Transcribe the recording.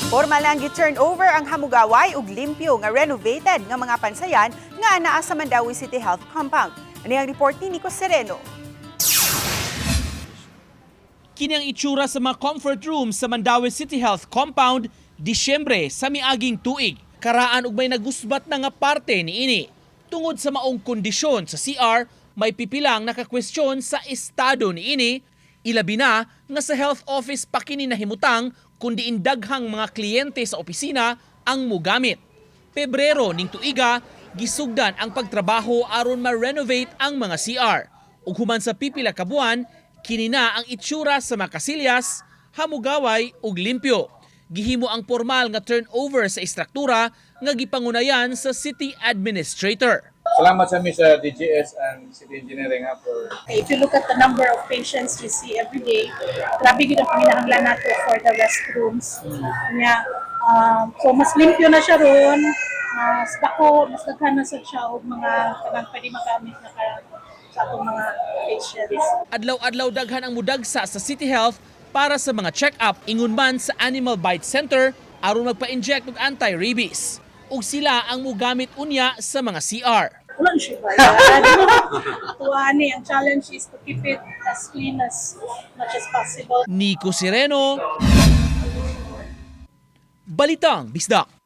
Formal na ang gi-turnover ang hamugaway ug limpyo nga renovated nga mga pansayan nga anaa sa Mandawi City Health Compound. Ani ang report ni Nico Sereno. Kini ang itsura sa mga comfort room sa Mandawi City Health Compound Disyembre sa miaging tuig. Karaan ug may nagusbat na nga parte niini. Tungod sa maong kondisyon sa CR, may pipilang nakakwestiyon sa estado niini. Ilabi na nga sa health office pa kini nahimutang kundi daghang mga kliyente sa opisina ang mugamit. Pebrero ning tuiga, gisugdan ang pagtrabaho aron ma-renovate ang mga CR. Ug human sa pipila ka buwan, kini na ang itsura sa mga kasilyas, hamugaway ug limpyo. Gihimo ang formal nga turnover sa istruktura nga gipangunayan sa city administrator. Salamat sa amin sa DGS and City Engineering for... If you look at the number of patients we see every day, grabe yun ang pinahanglan nato for the restrooms. So mas limpyo na siya ron, mas dako, mas daghan na sa siya o mga kanang pwede magamit na sa atong mga patients. Adlaw-adlaw daghan ang mudagsa sa City Health para sa mga check-up ingon man sa Animal Bite Center aron magpa-inject og anti-rabies. Ug sila ang mugamit unya sa mga CR. Wala siya bayad. Tuwani, ang challenge is to keep it as clean as much as possible. Nico Sereno, Balitang Bisdak.